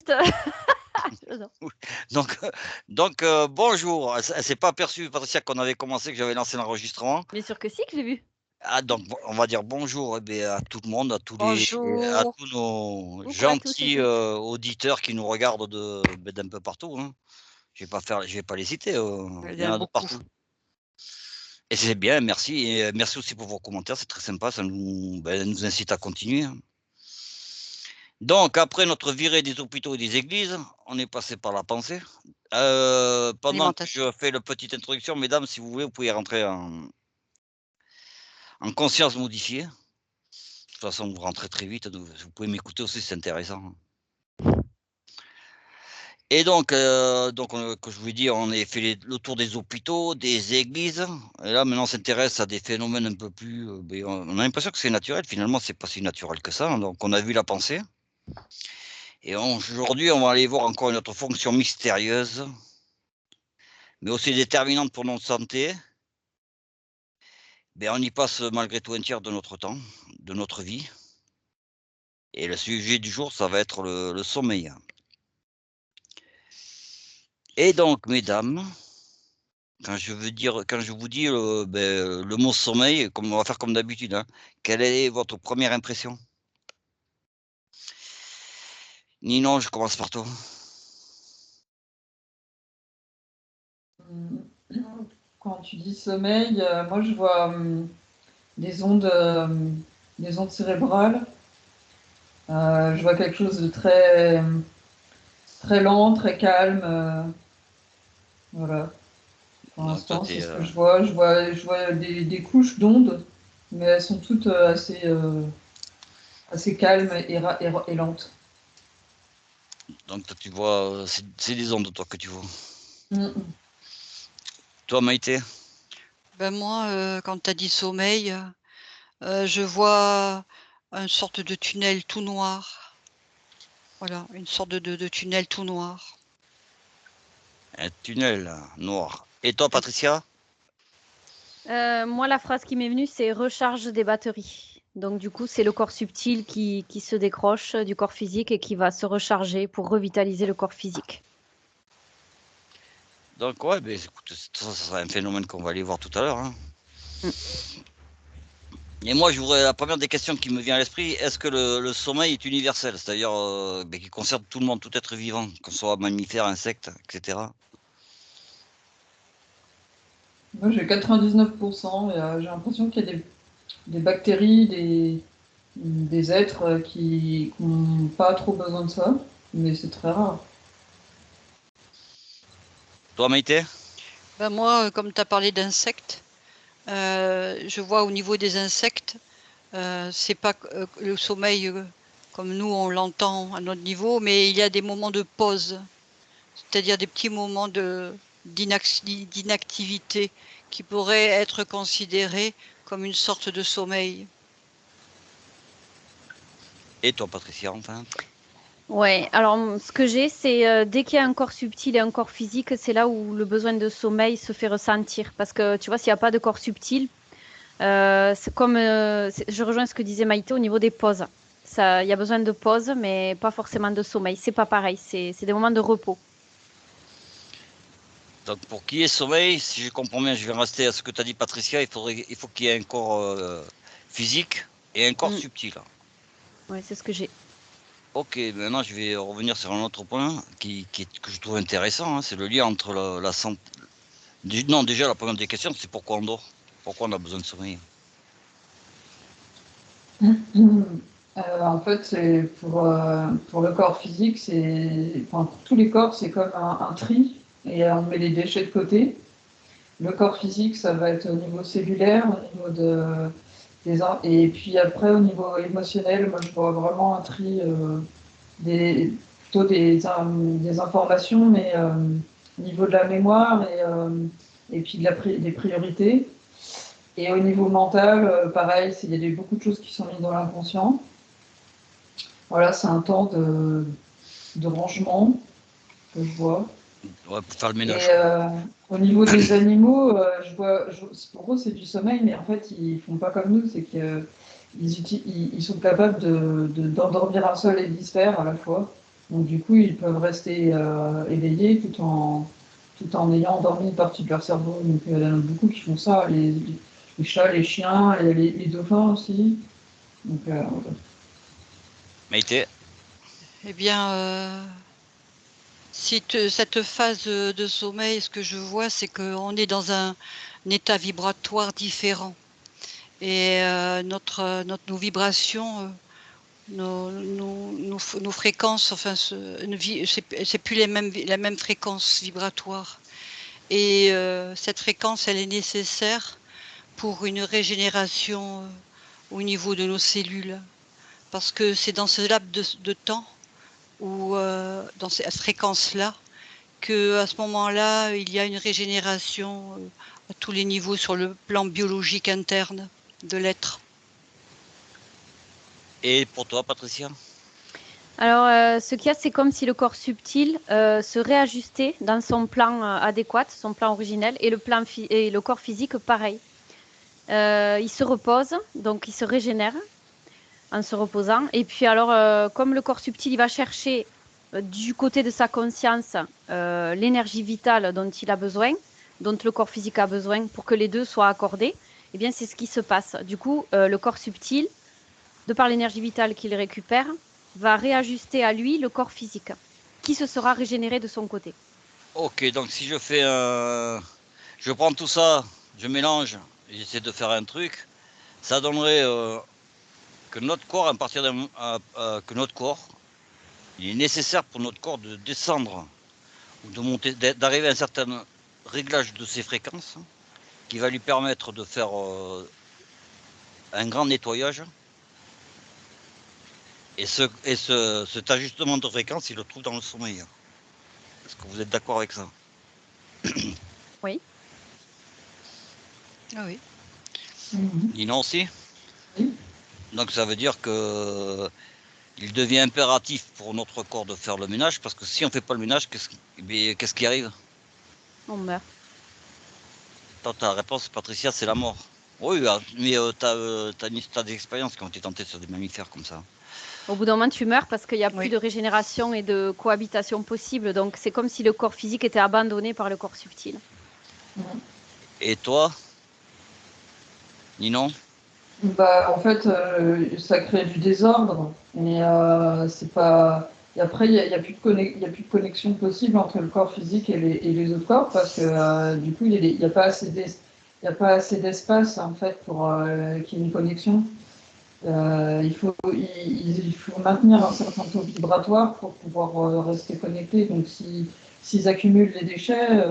juste. Non. Donc, bonjour. Elle s'est pas aperçue, Patricia, qu'on avait commencé, que j'avais lancé l'enregistrement. Bien sûr que si, que j'ai vu. Ah, donc, on va dire bonjour à tout le monde, à tous Bonjour. nos Coucou à tous et gentils toutes. auditeurs qui nous regardent d'un peu partout. Hein. Je vais pas les citer. Il Il y en a de beaucoup. partout. Et c'est bien, merci. Et merci aussi pour vos commentaires, c'est très sympa. Ça nous incite à continuer. Hein. Donc, après notre virée des hôpitaux et des églises, on est passé par la pensée. Pendant que je fais la petite introduction, mesdames, si vous voulez, vous pouvez rentrer en conscience modifiée. De toute façon, vous rentrez très vite. Donc vous pouvez m'écouter aussi, c'est intéressant. Et donc, comme je vous l'ai dit, on a fait le tour des hôpitaux, des églises. Et là, maintenant, on s'intéresse à des phénomènes un peu plus. On a l'impression que c'est naturel. Finalement, c'est pas si naturel que ça. Donc, on a vu la pensée. Et aujourd'hui, on va aller voir encore une autre fonction mystérieuse, mais aussi déterminante pour notre santé. On y passe malgré tout un tiers de notre temps, de notre vie. Et le sujet du jour, ça va être le sommeil. Et donc, mesdames, quand je vous dis le mot sommeil, comme on va faire comme d'habitude, hein, quelle est votre première impression? Ninon, je commence par toi. Quand tu dis sommeil, moi je vois des ondes cérébrales. Je vois quelque chose de très, très lent, très calme. Voilà. Pour Donc, l'instant, toi, c'est ce que je vois. Je vois des couches d'ondes, mais elles sont toutes assez calmes et lentes. donc toi, tu vois, c'est des ondes, toi, que tu vois. Mm. Toi, Maïté? Moi, quand tu as dit sommeil, je vois une sorte de tunnel tout noir. Voilà, une sorte de tunnel tout noir. Un tunnel noir. Et toi, Patricia? Moi, la phrase qui m'est venue, c'est recharge des batteries. Donc, du coup, c'est le corps subtil qui se décroche du corps physique et qui va se recharger pour revitaliser le corps physique. Donc, ouais, écoute, ça sera un phénomène qu'on va aller voir tout à l'heure. Hein. Et moi, la première des questions qui me vient à l'esprit, est-ce que le sommeil est universel, c'est-à-dire qui concerne tout le monde, tout être vivant, que ce soit mammifère, insecte, etc. Moi j'ai 99%. J'ai l'impression qu'il y a des bactéries, des êtres qui n'ont pas trop besoin de ça, mais c'est très rare. Toi, Maïté? Moi, comme tu as parlé d'insectes, je vois au niveau des insectes, c'est pas le sommeil comme nous on l'entend à notre niveau, mais il y a des moments de pause, c'est-à-dire des petits moments d'inactivité qui pourraient être considérés comme une sorte de sommeil. Et toi, Patricia, enfin? Ouais, alors ce que j'ai, c'est dès qu'il y a un corps subtil et un corps physique, c'est là où le besoin de sommeil se fait ressentir. Parce que tu vois, s'il n'y a pas de corps subtil, c'est comme je rejoins ce que disait Maïté au niveau des pauses. Ça, il y a besoin de pause, mais pas forcément de sommeil. C'est pas pareil, c'est des moments de repos. Donc, pour qu'il y ait sommeil, si je comprends bien, je vais rester à ce que tu as dit, Patricia, il faut qu'il y ait un corps physique et un corps subtil. Ouais, c'est ce que j'ai. Ok, maintenant je vais revenir sur un autre point que je trouve intéressant, hein, c'est le lien entre la santé. Non, déjà, la première des questions, c'est pourquoi on dort? Pourquoi on a besoin de sommeil? En fait, c'est pour le corps physique, enfin, pour tous les corps, c'est comme un tri et on met les déchets de côté. Le corps physique, ça va être au niveau cellulaire, au niveau et puis après, au niveau émotionnel, moi je vois vraiment un tri plutôt des informations, mais au niveau de la mémoire et puis des priorités. Et au niveau mental, pareil, il y a beaucoup de choses qui sont mises dans l'inconscient. Voilà, c'est un temps de rangement que je vois. Ouais, pour faire le ménage. Et au niveau des animaux, pour eux c'est du sommeil, mais en fait ils font pas comme nous, c'est qu'ils sont capables d'endormir un seul hémisphère à la fois. Donc du coup, ils peuvent rester éveillés tout en ayant endormi une partie de leur cerveau. Donc il y en a beaucoup qui font ça, les chats, les chiens, et les dauphins aussi. Donc, voilà. Maïté, Eh bien, cette phase de sommeil, ce que je vois, c'est qu'on est dans un état vibratoire différent. Et nos vibrations, nos fréquences, enfin, c'est plus la même fréquence vibratoire. Et cette fréquence, elle est nécessaire pour une régénération au niveau de nos cellules. Parce que c'est dans ce laps de temps, ou dans cette fréquence-là, qu'à ce moment-là, il y a une régénération à tous les niveaux sur le plan biologique interne de l'être. et pour toi, Patricia? Alors, ce qu'il y a, c'est comme si le corps subtil se réajustait dans son plan adéquat, son plan originel, et le corps physique, pareil. Il se repose, donc il se régénère en se reposant. Et puis alors, comme le corps subtil, il va chercher du côté de sa conscience l'énergie vitale dont il a besoin, dont le corps physique a besoin pour que les deux soient accordés, eh bien, c'est ce qui se passe. Du coup, le corps subtil, de par l'énergie vitale qu'il récupère, va réajuster à lui le corps physique, qui se sera régénéré de son côté. Ok, donc si je fais je prends tout ça, je mélange, et j'essaie de faire un truc, ça donnerait que notre corps, à partir que notre corps, il est nécessaire pour notre corps de descendre ou de monter, d'arriver à un certain réglage de ses fréquences qui va lui permettre de faire un grand nettoyage. Et cet ajustement de fréquence, il le trouve dans le sommeil. Est-ce que vous êtes d'accord avec ça? Oui. Ah oui. Nina aussi? Oui. Donc ça veut dire que il devient impératif pour notre corps de faire le ménage, parce que si on ne fait pas le ménage, qu'est-ce qui arrive? On meurt. Toi, ta réponse, Patricia, c'est la mort. Oui, mais t'as des expériences qui ont été tentées sur des mammifères comme ça. Au bout d'un moment, tu meurs parce qu'il n'y a plus Oui. de régénération et de cohabitation possible. Donc, c'est comme si le corps physique était abandonné par le corps subtil. Et toi, Ninon? Bah, en fait, ça crée du désordre. Et c'est pas. Et après, il y a plus de connexion possible entre le corps physique et les autres corps parce que du coup, il y a pas assez il y a pas assez d'espace en fait pour qu'il y ait une connexion. Il faut maintenir un certain taux vibratoire pour pouvoir rester connecté. Donc, s'ils accumulent les déchets,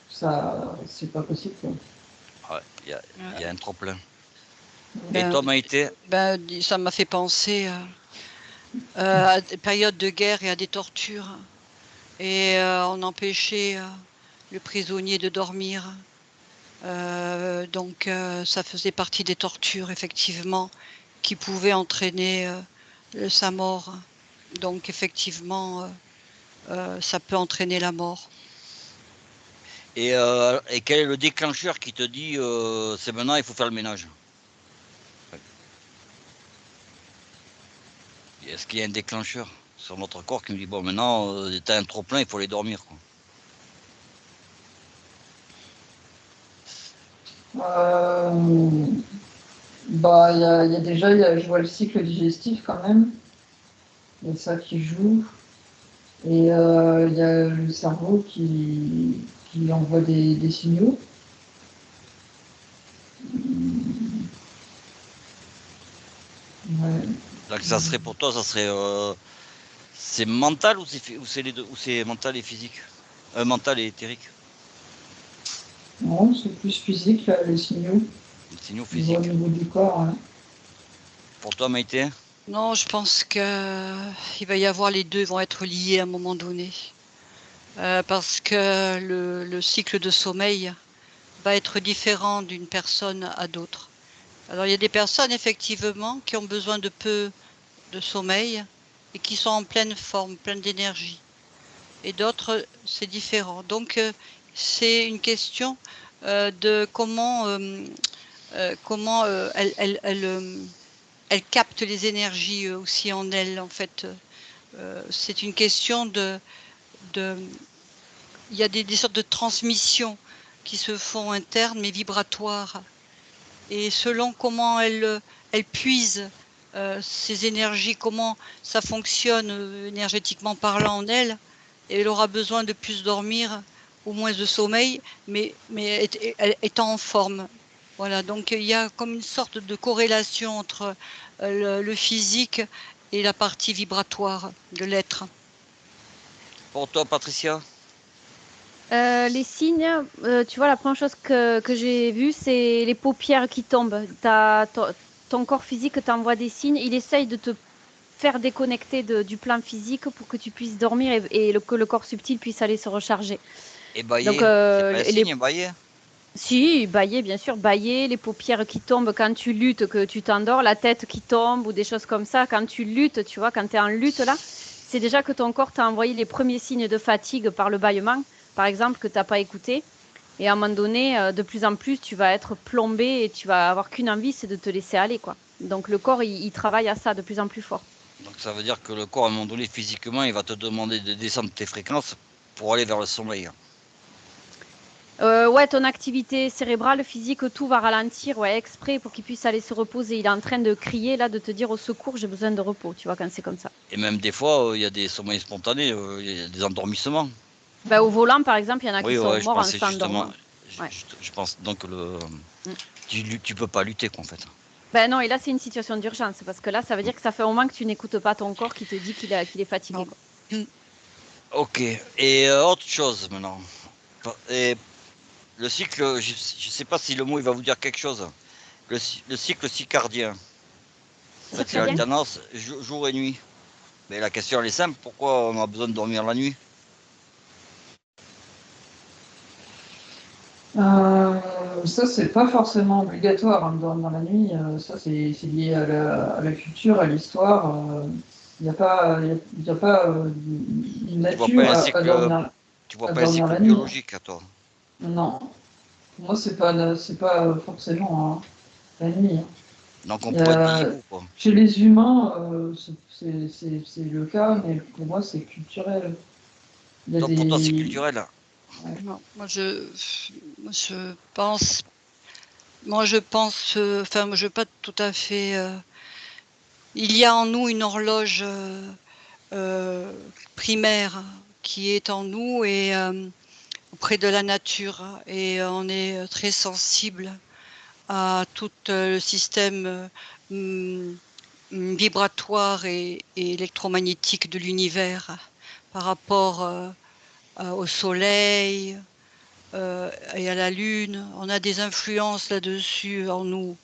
ça, c'est pas possible, quoi. Ouais, il y a un trop-plein. Et Ben, toi, Maïté? ça m'a fait penser à des périodes de guerre et à des tortures. Et on empêchait le prisonnier de dormir. Donc ça faisait partie des tortures, effectivement, qui pouvaient entraîner sa mort. Donc effectivement, ça peut entraîner la mort. Et quel est le déclencheur qui te dit c'est maintenant, il faut faire le ménage? Est-ce qu'il y a un déclencheur sur notre corps qui me dit bon, maintenant, t'as un trop plein, il faut aller dormir, quoi. Bah, il y a déjà, je vois le cycle digestif quand même. Il y a ça qui joue. Et il y a le cerveau qui envoie des signaux. Ouais. Donc ça serait pour toi, ça serait c'est mental ou c'est les deux, ou c'est mental et physique, mental et éthérique, Non, c'est plus physique, là, les signaux. les signaux Ils vont au physiques. niveau du corps. Hein. Pour toi, Maïté? Non, je pense que il va y avoir les deux vont être liés à un moment donné. Parce que le cycle de sommeil va être différent d'une personne à d'autres. Alors il y a des personnes effectivement qui ont besoin de peu de sommeil et qui sont en pleine forme, pleine d'énergie. Et d'autres, c'est différent. Donc c'est une question de comment elle capte les énergies aussi en elle, en fait. c'est une question de il y a des sortes de transmissions qui se font internes mais vibratoires. Et selon comment elle puise ces énergies, comment ça fonctionne énergétiquement parlant en elle, elle aura besoin de plus dormir ou moins de sommeil, mais étant en forme. Voilà, donc il y a comme une sorte de corrélation entre le physique et la partie vibratoire de l'être. Pour toi, Patricia? Les signes, tu vois, la première chose que j'ai vue, c'est les paupières qui tombent. Ton corps physique t'envoie des signes. Il essaye de te faire déconnecter du plan physique pour que tu puisses dormir et que le corps subtil puisse aller se recharger. Donc, Ébaillé? C'est pas un signe, ébaillé? si, bailler, bien sûr, bailler, les paupières qui tombent quand tu luttes, que tu t'endors, la tête qui tombe ou des choses comme ça. Quand tu luttes, tu vois, quand tu es en lutte là, c'est déjà que ton corps t'a envoyé les premiers signes de fatigue par le bâillement, par exemple, que tu n'as pas écouté. Et à un moment donné, de plus en plus, tu vas être plombé et tu vas avoir qu'une envie, c'est de te laisser aller, quoi. Donc le corps, il travaille à ça de plus en plus fort. Donc ça veut dire que le corps, à un moment donné, physiquement, il va te demander de descendre tes fréquences pour aller vers le sommeil. Ouais, ton activité cérébrale, physique, tout va ralentir, ouais, exprès pour qu'il puisse aller se reposer. Il est en train de crier, là, de te dire au secours, j'ai besoin de repos, tu vois, quand c'est comme ça. Et même des fois, il y a des sommeils spontanés, il y a des endormissements. Bah, au volant, par exemple, il y en a Oui, qui sont je morts en pensais justement. s'endormant. Ouais. Je pense donc que tu peux pas lutter, quoi, en fait. Ben non, et là, c'est une situation d'urgence, parce que là, ça veut dire que ça fait un moment que tu n'écoutes pas ton corps qui te dit qu'il est fatigué, quoi. Ok. Et autre chose maintenant. Et le cycle, je sais pas si le mot il va vous dire quelque chose. Le cycle circadien. En fait, c'est Circadien ? l'alternance jour et nuit. Mais la question elle est simple, pourquoi on a besoin de dormir la nuit? Ça, c'est pas forcément obligatoire hein, de dormir la nuit. Ça, c'est lié à la culture, à l'histoire. Il n'y a pas, y a pas une Tu vois nature pas un à cycle, dormir, tu vois à pas un dormir cycle la nuit. biologique à toi. Non, pour moi, c'est pas forcément hein, la nuit. Donc on pourrait être debout, quoi. Chez les humains, c'est le cas, mais pour moi, c'est culturel. Il y a Donc pour toi c'est des... culturel. Ouais. Non, moi je pense, enfin, moi je veux pas tout à fait. Il y a en nous une horloge primaire qui est en nous et auprès de la nature, et on est très sensible à tout le système vibratoire et électromagnétique de l'univers par rapport au soleil et à la lune. On a des influences là-dessus en nous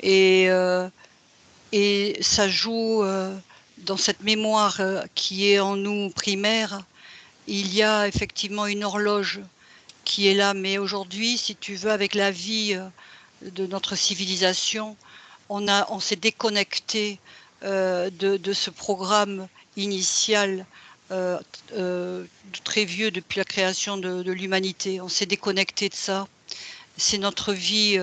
et ça joue dans cette mémoire qui est en nous primaire. Il y a effectivement une horloge qui est là, mais aujourd'hui, si tu veux, avec la vie de notre civilisation, on s'est déconnecté de ce programme initial très vieux depuis la création de l'humanité. On s'est déconnecté de ça. C'est notre vie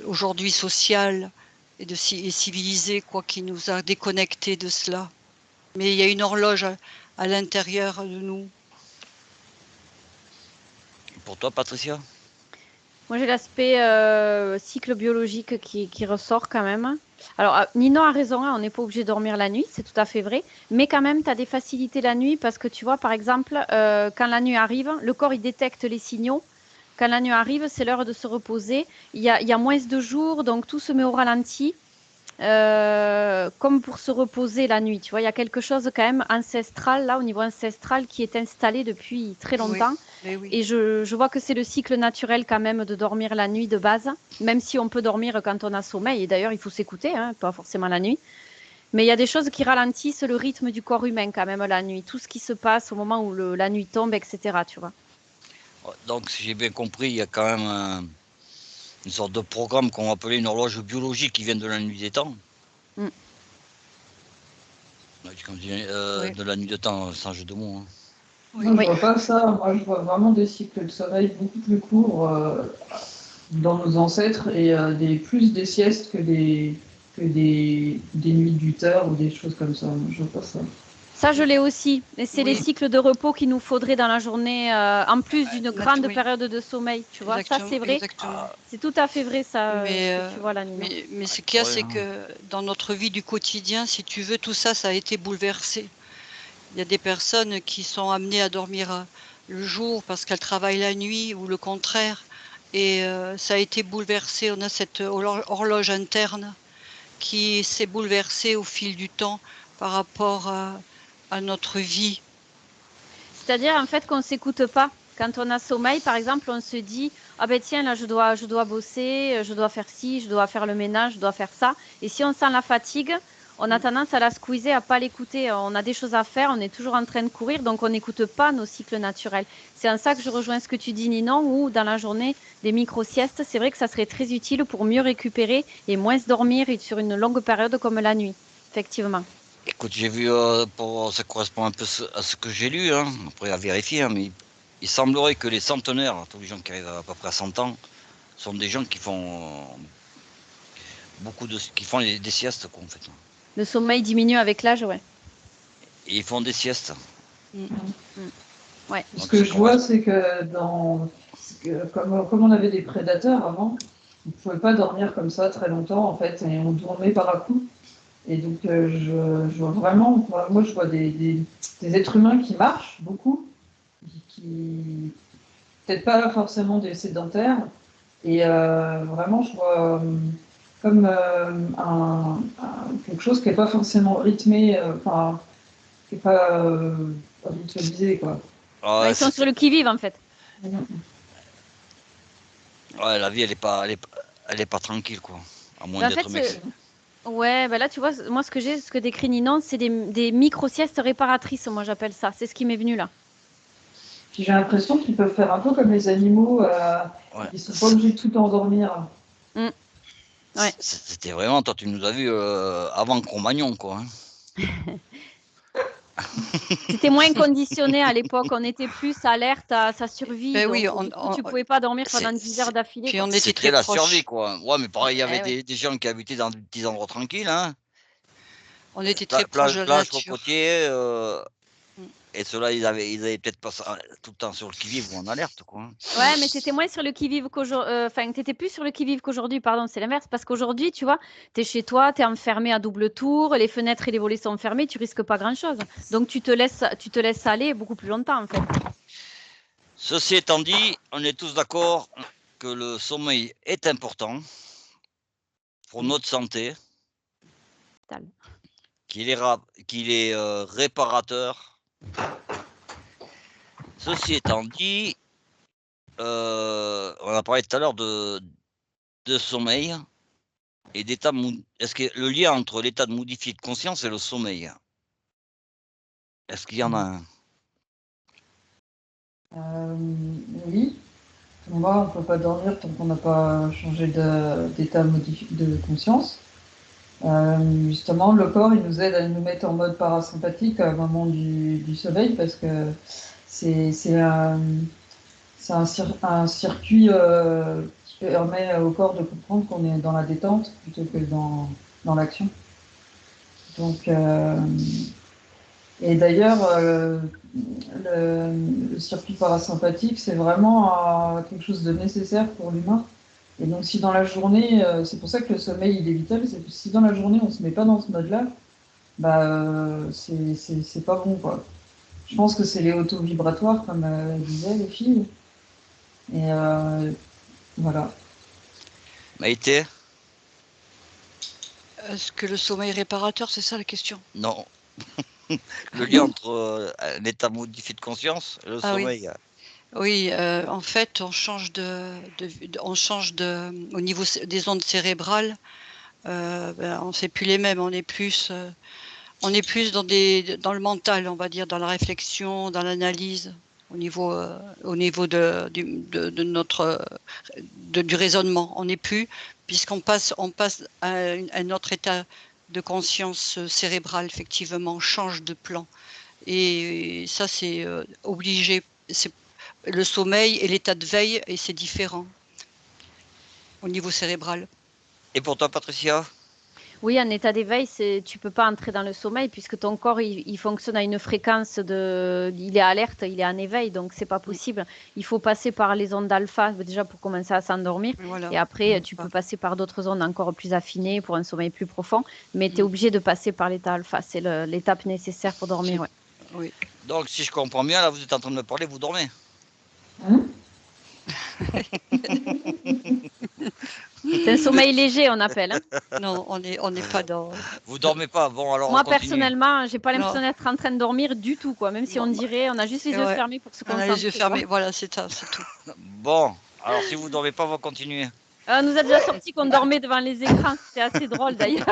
aujourd'hui sociale et civilisée quoi, qui nous a déconnectés de cela. Mais il y a une horloge à l'intérieur de nous. Pour toi, Patricia? Moi, j'ai l'aspect cycle biologique qui ressort quand même. Alors, Nino a raison, hein, on n'est pas obligé de dormir la nuit, c'est tout à fait vrai. Mais quand même, tu as des facilités la nuit parce que tu vois, par exemple, quand la nuit arrive, le corps, il détecte les signaux. Quand la nuit arrive, c'est l'heure de se reposer. Il y a moins de jours, donc tout se met au ralenti. Comme pour se reposer la nuit. Tu vois, il y a quelque chose quand même ancestral, là, au niveau ancestral, qui est installé depuis très longtemps. Oui. Et je vois que c'est le cycle naturel quand même de dormir la nuit de base, même si on peut dormir quand on a sommeil. Et d'ailleurs, il faut s'écouter, hein, pas forcément la nuit. Mais il y a des choses qui ralentissent le rythme du corps humain quand même la nuit. Tout ce qui se passe au moment où la nuit tombe, etc. Tu vois. Donc si j'ai bien compris, il y a quand même une sorte de programme qu'on va appeler une horloge biologique qui vient de la nuit des temps. Mm. De la nuit des temps, sans jeu de mots. Hein. Oui. Moi, je vois pas ça. Moi, je vois vraiment des cycles de sommeil beaucoup plus courts dans nos ancêtres et plus des siestes que des nuits d'8 heures ou des choses comme ça. Moi, je vois pas ça. Ça, je l'ai aussi. Et c'est les Oui. cycles de repos qu'il nous faudrait dans la journée, en plus d'une grande oui. période de sommeil. Tu vois, ça, Exactement, c'est vrai. exactement. C'est tout à fait vrai, ça, Mais, ce que tu vois là, Nina. mais ce qu'il y a, Ouais, c'est hein. que dans notre vie du quotidien, si tu veux, tout ça, ça a été bouleversé. Il y a des personnes qui sont amenées à dormir le jour parce qu'elles travaillent la nuit ou le contraire. Et ça a été bouleversé. On a cette horloge interne qui s'est bouleversée au fil du temps par rapport à notre vie. C'est-à-dire, en fait, qu'on ne s'écoute pas. Quand on a sommeil, par exemple, on se dit, ah ben tiens, là, je dois bosser, je dois faire ci, je dois faire le ménage, je dois faire ça. Et si on sent la fatigue, on a tendance à la squeezer, à pas l'écouter. On a des choses à faire, on est toujours en train de courir, donc on n'écoute pas nos cycles naturels. C'est en ça que je rejoins ce que tu dis, Ninon, où dans la journée, des micro-siestes, c'est vrai que ça serait très utile pour mieux récupérer et moins se dormir sur une longue période comme la nuit. Effectivement. Écoute, j'ai vu, ça correspond un peu à ce que j'ai lu, hein, après à vérifier, hein, mais il semblerait que les centenaires, tous les gens qui arrivent à peu près à 100 ans, sont des gens qui font qui font des siestes, quoi, en fait. Le sommeil diminue avec l'âge, ouais. Et ils font des siestes. Ouais. Ce Donc, que ça je vois, correspond. c'est que comme on avait des prédateurs avant, on ne pouvait pas dormir comme ça très longtemps, en fait, et on dormait par à coups. Et donc, je vois vraiment, moi, je vois des êtres humains qui marchent beaucoup, qui peut-être pas forcément des sédentaires, et vraiment, je vois comme quelque chose qui n'est pas forcément rythmé, enfin, qui n'est pas ritualisé, quoi. Ah Ouais, ouais, ils sont sur le qui-vive, en fait. ouais, la vie, elle est pas tranquille, quoi. À moins Ben, en d'être fait, ouais, ben là, tu vois, moi, ce que décrit Ninon, c'est des micro-siestes réparatrices, moi, j'appelle ça. C'est ce qui m'est venu là. Puis j'ai l'impression qu'ils peuvent faire un peu comme les animaux, Ouais. ils sont pas obligés de tout endormir. Mm. Ouais. C'était vraiment, toi, tu nous as vu avant Cro-Magnon, quoi. Hein. C'était moins conditionné à l'époque. On était plus alerte à sa survie. Ben oui, Donc, du coup, tu pouvais pas dormir pendant 10 heures d'affilée, puis quoi. on était C'était très la survie, proches. quoi. Ouais, mais pareil, il y avait Eh ouais. des gens qui habitaient dans des petits endroits tranquilles, hein. On était très proches Plage, de la plage, nature. cocotier, Mm. et ceux-là, ils avaient peut-être pas ça tout le temps sur le qui-vive ou en alerte, quoi. Hein. Ouais, mais t'étais moins sur le qui-vive qu'aujourd'hui. Enfin, t'étais plus sur le qui-vive qu'aujourd'hui, pardon, c'est l'inverse. Parce qu'aujourd'hui, tu vois, t'es chez toi, t'es enfermé à double tour, les fenêtres et les volets sont fermés, tu risques pas grand-chose. Donc, tu te laisses aller beaucoup plus longtemps, en fait. Ceci étant dit, on est tous d'accord que le sommeil est important pour notre santé, Tal. qu'il est réparateur. Ceci étant dit, on a parlé tout à l'heure de sommeil et d'état. Est-ce que le lien entre l'état de modifié de conscience et le sommeil, est-ce qu'il y en a un? Oui, pour moi, on ne peut pas dormir tant qu'on n'a pas changé d'état de conscience. Justement, le corps, il nous aide à nous mettre en mode parasympathique au moment du sommeil parce que c'est un circuit qui permet au corps de comprendre qu'on est dans la détente plutôt que dans l'action. Donc, et d'ailleurs, le circuit parasympathique, c'est vraiment quelque chose de nécessaire pour l'humain. Et donc, si dans la journée, c'est pour ça que le sommeil, il est vital, si dans la journée, on ne se met pas dans ce mode-là, bah, c'est pas bon, quoi. Je pense que c'est les auto-vibratoires, comme disaient les filles. Et voilà. Maïté? Est-ce que le sommeil réparateur, c'est ça la question? Non. Le lien entre un état modifié de conscience et le Ah oui. sommeil. Oui, en fait, on change au niveau des ondes cérébrales, on c'est plus les mêmes, on est plus dans le mental, on va dire, dans la réflexion, dans l'analyse, au niveau de notre, du raisonnement. On n'est plus puisqu'on passe à un autre état de conscience, cérébrale, effectivement, on change de plan et ça, c'est, obligé. C'est le sommeil et l'état de veille et c'est différent au niveau cérébral. Et pour toi, Patricia? Oui, en état d'éveil, tu peux pas entrer dans le sommeil puisque ton corps il fonctionne à une fréquence il est alerte, il est en éveil, donc c'est pas possible. Il faut passer par les ondes alpha déjà pour commencer à s'endormir, Voilà. et après tu Pas. peux passer par d'autres ondes encore plus affinées pour un sommeil plus profond, mais tu es Mm. obligé de passer par l'état alpha, c'est l'étape nécessaire pour dormir. Ouais. Oui. Donc, si je comprends bien, là, vous êtes en train de me parler, vous dormez. Hein? C'est un sommeil léger, on appelle. Hein. Non, on n'est pas dans. Vous dormez pas. Bon, alors Moi on continue. personnellement, j'ai pas Non. l'impression d'être en train de dormir du tout, quoi. Même si on Bon, dirait, on a juste les yeux ouais. fermés pour se On a concentrer. les yeux fermés. Voilà, c'est ça, c'est tout. Bon, alors si vous dormez pas, on va continuer. On nous a déjà sorti qu'on dormait devant les écrans. C'était assez drôle d'ailleurs.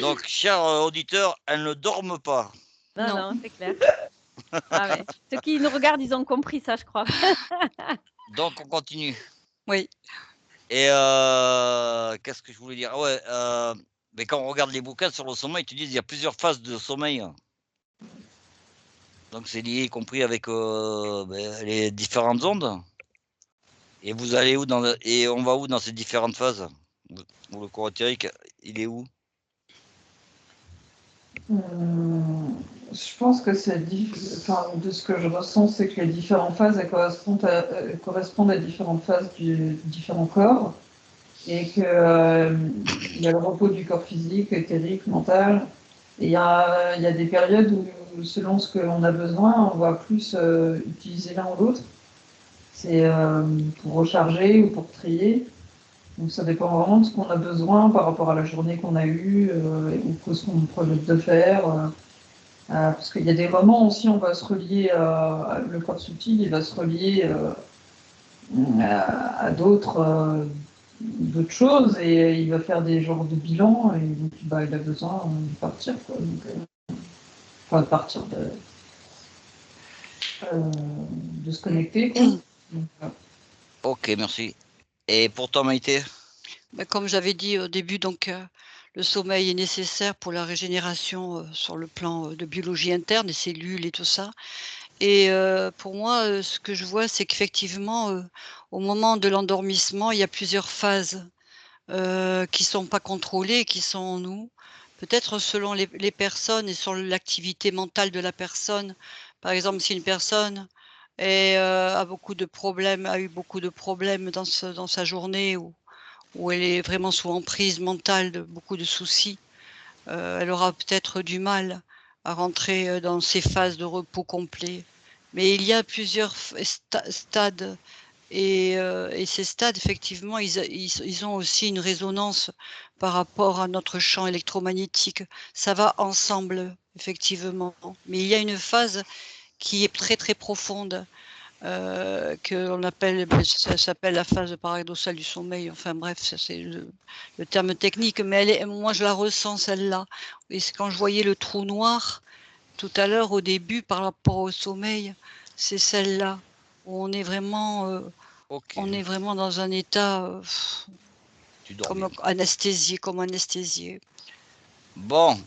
Donc, chers auditeurs, elles ne dorment pas. Non, Non. non, c'est clair. Ah ouais. Ceux qui nous regardent, ils ont compris ça, je crois. Donc, on continue. Oui. Et qu'est-ce que je voulais dire? Ah ouais, mais quand on regarde les bouquins sur le sommeil, ils te disent qu'il y a plusieurs phases de sommeil. Donc, c'est lié, y compris avec les différentes ondes. Et vous allez où et on va où dans ces différentes phases? Le corps éthérique, il est où? Je pense que de ce que je ressens, c'est que les différentes phases elles correspondent à différentes phases du différents corps, et qu'il y a le repos du corps physique, éthérique, mental. Et il y a des périodes où, selon ce qu'on a besoin, on va plus utiliser l'un ou l'autre. C'est pour recharger ou pour trier. Donc ça dépend vraiment de ce qu'on a besoin par rapport à la journée qu'on a eue ou ce qu'on projette de faire. Parce qu'il y a des moments aussi, on va se relier le corps subtil, il va se relier à d'autres choses, et il va faire des genres de bilans, et donc bah, il a besoin de partir, quoi. Donc, enfin, de partir, de se connecter, quoi. Donc, Ok, merci. Et pour toi, Maïté? Ben, comme j'avais dit au début, donc le sommeil est nécessaire pour la régénération sur le plan de biologie interne, des cellules et tout ça. Et pour moi, ce que je vois, c'est qu'effectivement, au moment de l'endormissement, il y a plusieurs phases qui sont pas contrôlées, qui sont en nous. Peut-être selon les personnes et sur l'activité mentale de la personne. Par exemple, si une personne a eu beaucoup de problèmes dans sa journée, où elle est vraiment sous emprise mentale de beaucoup de soucis, elle aura peut-être du mal à rentrer, dans ces phases de repos complet. Mais il y a plusieurs stades, et ces stades, effectivement, ils ont aussi une résonance par rapport à notre champ électromagnétique. Ça va ensemble, effectivement. Mais il y a une phase qui est très, très profonde, qu'on appelle, ça s'appelle la phase paradoxale du sommeil. Enfin bref, ça c'est le terme technique, mais moi je la ressens celle-là. Et c'est quand je voyais le trou noir tout à l'heure au début par rapport au sommeil, c'est celle-là où on est vraiment, Ok, dans un état tu dors bien. comme anesthésié. Bon,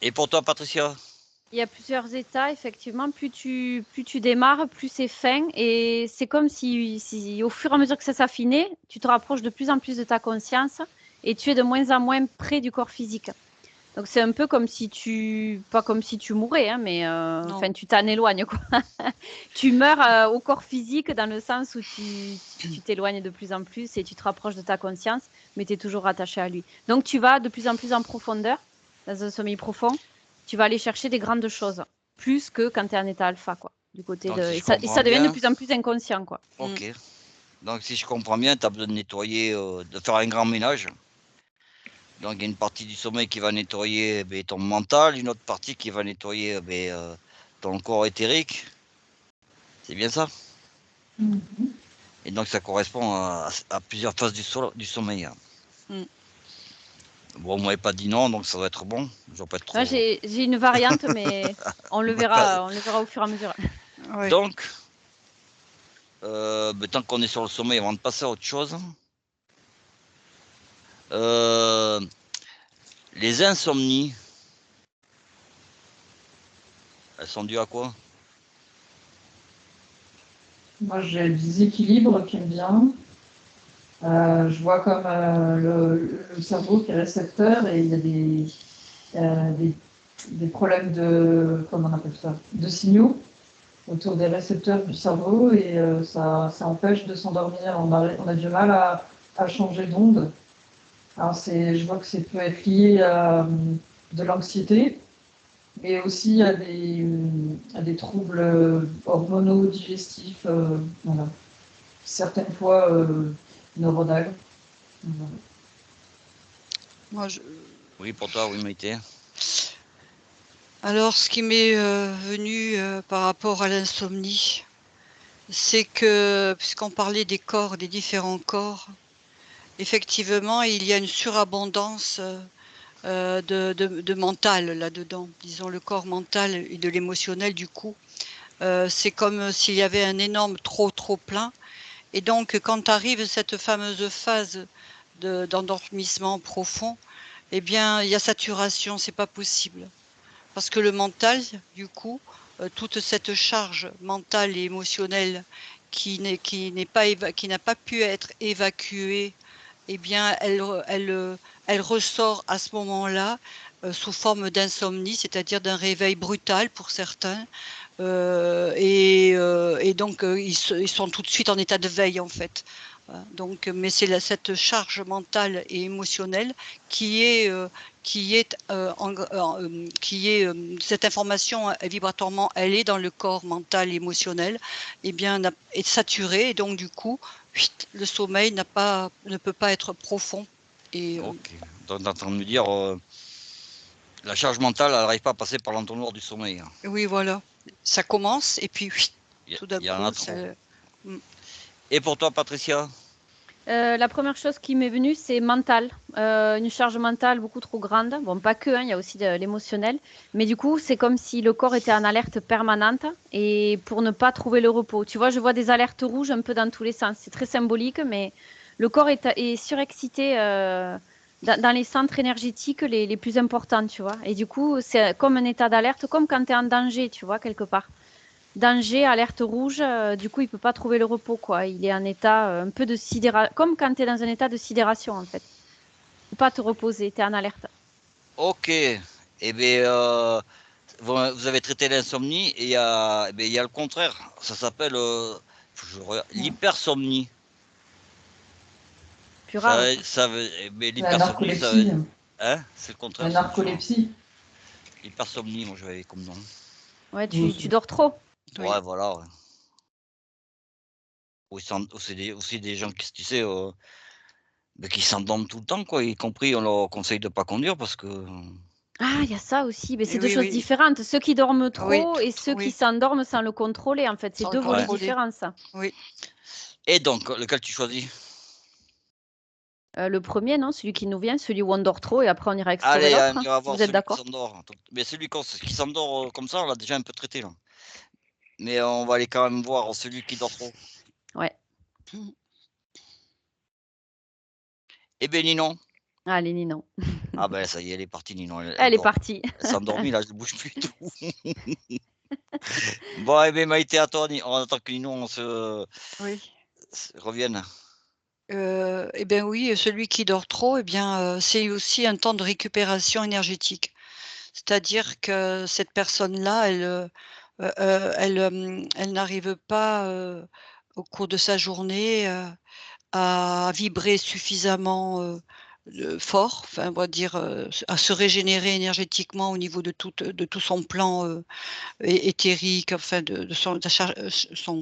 et pour toi, Patricia? Il y a plusieurs états, effectivement. Plus tu démarres, plus c'est fin. Et c'est comme si, au fur et à mesure que ça s'affinait, tu te rapproches de plus en plus de ta conscience et tu es de moins en moins près du corps physique. Donc c'est un peu comme si pas comme si tu mourais, hein, mais Non, enfin tu t'en éloignes, quoi. Tu meurs au corps physique dans le sens où tu t'éloignes de plus en plus et tu te rapproches de ta conscience, mais tu es toujours attaché à lui. Donc tu vas de plus en plus en profondeur, dans un sommeil profond. Tu vas aller chercher des grandes choses, plus que quand tu es en état alpha, quoi. Du côté Donc, si je et comprends ça devient de bien, plus en plus inconscient, quoi. ok. Donc, si je comprends bien, tu as besoin de nettoyer, de faire un grand ménage. Donc, il y a une partie du sommeil qui va nettoyer ton mental, une autre partie qui va nettoyer ton corps éthérique. C'est bien ça? Mhm. Et donc, ça correspond à plusieurs phases du sommeil. Mm. Bon, vous m'avez pas dit non, donc ça doit être bon. Je dois pas être Moi, trop. j'ai une variante, mais on le verra au fur et à mesure. Ouais. Donc, tant qu'on est sur le sommeil, avant de passer à autre chose, les insomnies, elles sont dues à quoi? Moi, j'ai le déséquilibre qui me vient. Je vois comme le cerveau qui est récepteur et il y a des problèmes comment on appelle ça, de signaux autour des récepteurs du cerveau et ça empêche de s'endormir. On a du mal à changer d'onde. Alors je vois que ça peut être lié à de l'anxiété, mais aussi à des troubles hormonaux, digestifs, voilà. Certaines fois neuronales. Voilà. Moi, Oui, pour toi, oui, Maïté. Alors, ce qui m'est venu par rapport à l'insomnie, c'est que, puisqu'on parlait des corps, des différents corps, effectivement, il y a une surabondance de mental là-dedans, disons le corps mental et de l'émotionnel du coup. C'est comme s'il y avait un énorme trop plein. Et donc, quand arrive cette fameuse phase d'endormissement profond, eh bien, il y a saturation, c'est pas possible. Parce que le mental, du coup, toute cette charge mentale et émotionnelle qui n'a pas pu être évacuée, eh bien, elle ressort à ce moment-là sous forme d'insomnie, c'est-à-dire d'un réveil brutal pour certains. Et donc, ils sont tout de suite en état de veille, en fait. Donc, mais c'est cette charge mentale et émotionnelle qui est cette information vibratoirement, elle est dans le corps mental et émotionnel, et bien est saturée, et donc du coup, le sommeil ne peut pas être profond. Et Ok. Donc, t'es en train de me dire, la charge mentale, elle n'arrive pas à passer par l'entonnoir du sommeil. oui, voilà, ça commence, et puis tout d'un Il y en a coup, trop. Mm. Et pour toi, Patricia? La première chose qui m'est venue, c'est mental. Une charge mentale beaucoup trop grande. Bon, pas que, hein, il y a aussi de l'émotionnel. Mais du coup, c'est comme si le corps était en alerte permanente et pour ne pas trouver le repos. Tu vois, je vois des alertes rouges un peu dans tous les sens. C'est très symbolique, mais le corps est surexcité dans les centres énergétiques les plus importants, tu vois. Et du coup, c'est comme un état d'alerte, comme quand tu es en danger, tu vois, quelque part. Danger, alerte rouge, du coup, il peut pas trouver le repos, quoi. Il est en état un peu de sidération, comme quand tu es dans un état de sidération, en fait. Tu peux pas te reposer, tu es en alerte. Ok. Eh bien, vous avez traité l'insomnie et il y a le contraire. Ça s'appelle l'hypersomnie. Plus rare, ça. Mais La l'hypersomnie, narcolepsie. hein, c'est le contraire, La c'est différent. narcolepsie. L'hypersomnie, moi j'avais comme nom. Ouais, tu Aussi. dors trop. Oui. Ouais, voilà. Ouais. Ou aussi des gens qui, tu sais, mais qui s'endorment tout le temps, quoi. Y compris, on leur conseille de pas conduire parce que. Ah, il y a ça aussi. Mais c'est deux Oui, choses oui, différentes. Ceux qui dorment oui, trop et ceux qui oui, s'endorment sans le contrôler, en fait. C'est sans le deux volets Ouais. contrôler. différents, ça. Oui. Et donc, lequel tu choisis? Le premier, non, celui qui nous vient, celui où on dort trop, et après on ira explorer Allez, l'autre, on hein, ira si voir vous êtes celui qui d'accord. s'endort. Mais celui qui s'endort comme ça, on l'a déjà un peu traité là. Mais on va aller quand même voir celui qui dort trop. Ouais. Eh bien, Ninon. Allez, Ninon. Ah ben ça y est, elle est partie, Ninon. Elle Elle est dort. partie. Elle s'est endormie, là, je ne bouge plus du tout. Bon, eh bien, Maïté, à toi. On attend que Ninon Oui. revienne. Eh bien oui, celui qui dort trop, eh bien, c'est aussi un temps de récupération énergétique. C'est-à-dire que cette personne-là, elle n'arrive pas, au cours de sa journée, à vibrer suffisamment, fort, enfin, on va dire, à se régénérer énergétiquement au niveau de tout son plan, éthérique, enfin de son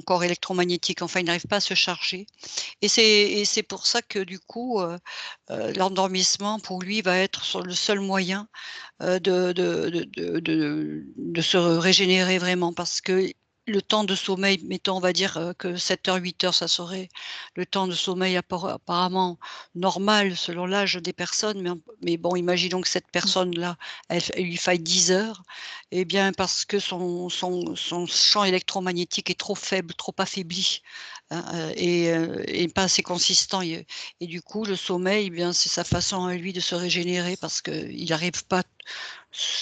corps électromagnétique, enfin, il n'arrive pas à se charger. Et c'est pour ça que du coup, l'endormissement pour lui va être le seul moyen, de se régénérer vraiment, parce que le temps de sommeil, mettons, on va dire, que 7 heures, 8 heures, ça serait le temps de sommeil apparemment normal selon l'âge des personnes, mais bon, imaginons que cette personne-là, elle lui faille 10 heures, et bien parce que son champ électromagnétique est trop faible, trop affaibli, hein, et pas assez consistant, et du coup le sommeil, eh bien, c'est sa façon à lui de se régénérer, parce qu'il n'arrive pas.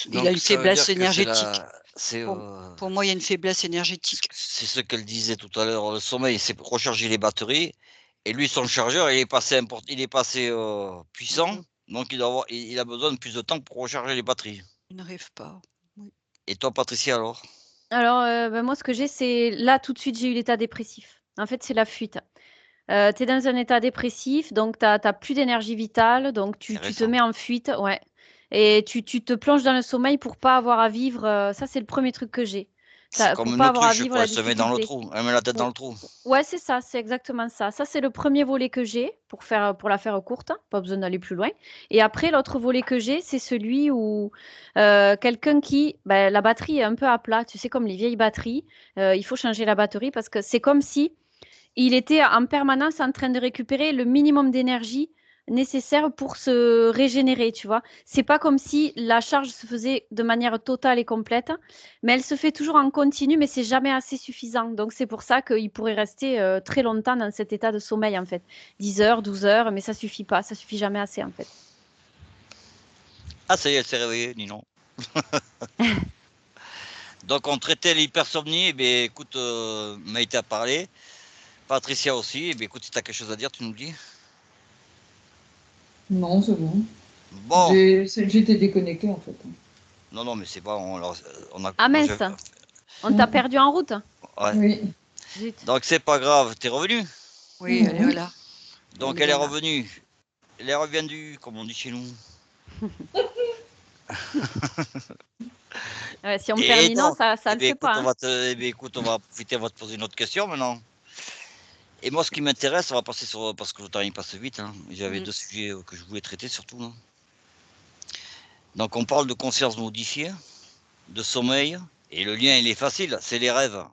Il a Donc, une ça veut faiblesse dire que énergétique. c'est, Pour pour moi, il y a une faiblesse énergétique. c'est ce qu'elle disait tout à l'heure. Le sommeil, c'est pour recharger les batteries. Et lui, son chargeur, il est passé puissant, donc il a besoin de plus de temps pour recharger les batteries. Il n'arrive pas. Oui. Et toi, Patricia, alors? Alors, moi, ce que j'ai, c'est là, tout de suite, j'ai eu l'état dépressif. En fait, c'est la fuite. Tu es dans un état dépressif, donc tu n'as plus d'énergie vitale, donc tu te Intéressant. mets en fuite, ouais. Et tu te plonges dans le sommeil pour pas avoir à vivre. Ça, c'est le premier truc que j'ai. C'est Pour comme une pas avoir à autruche, vivre quoi. la Elle se met dans le difficulté. trou. Elle met la tête dans le trou. Ouais, c'est ça, c'est exactement ça. Ça, c'est le premier volet que j'ai pour la faire courte, pas besoin d'aller plus loin. Et après, l'autre volet que j'ai, c'est celui où quelqu'un ben, la batterie est un peu à plat, tu sais, comme les vieilles batteries, il faut changer la batterie parce que c'est comme si il était en permanence en train de récupérer le minimum d'énergie nécessaire pour se régénérer, tu vois. C'est pas comme si la charge se faisait de manière totale et complète, mais elle se fait toujours en continu, mais c'est jamais assez suffisant. Donc c'est pour ça qu'il pourrait rester très longtemps dans cet état de sommeil, en fait. 10 heures, 12 heures, mais ça suffit pas, ça suffit jamais assez, en fait. Ah, ça y est, elle s'est réveillée, dis non. Donc, on traitait l'hypersomnie. Eh bien, écoute, Maïté a parlé. Patricia aussi. Eh bien, écoute, si tu as quelque chose à dire, tu nous le dis. Non, c'est bon. Bon. J'étais déconnecté en fait. Non, non, mais c'est pas. On a, Ah moi, mince, on t'a perdu en route. ouais. Oui. Zut. Donc, c'est pas grave. T'es revenu. Oui, elle est là. Donc, Elle est elle est bien là. revenue. Elle est revenue, comme on dit chez nous. Si on Et perd Ninon, non. ça Eh le bien, fait écoute, pas, hein. on va profiter, on va te poser une autre question maintenant. Et moi, ce qui m'intéresse, on va passer sur. Parce que le temps il passe vite. Hein. J'avais deux sujets que je voulais traiter surtout. Là. Donc, on parle de conscience modifiée, de sommeil. Et le lien, il est facile. C'est les rêves.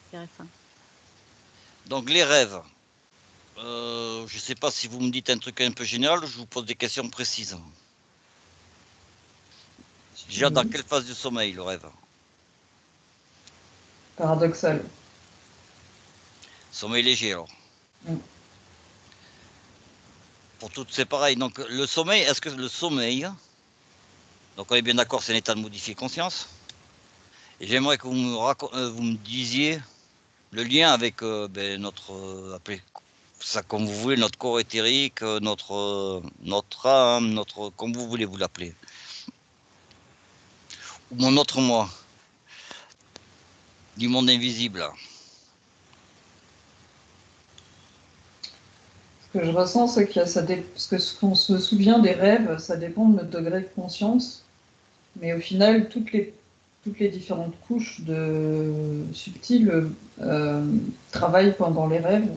Intéressant. Donc, les rêves. Je ne sais pas si vous me dites un truc un peu général, je vous pose des questions précises. Déjà, dans quelle phase du sommeil, le rêve? Paradoxal. Sommeil léger, alors. Mm. Pour toutes, c'est pareil. Donc, le sommeil, est-ce que le sommeil, donc on est bien d'accord, c'est un état de modifier conscience. Et j'aimerais que vous me disiez le lien avec notre, appelez ça comme vous voulez, notre corps éthérique, notre âme, comme vous voulez vous l'appeler. Ou mon autre moi, du monde invisible. Ce que je ressens, c'est que parce que ce qu'on se souvient des rêves, ça dépend de notre degré de conscience. Mais au final, toutes les différentes couches subtiles travaillent pendant les rêves.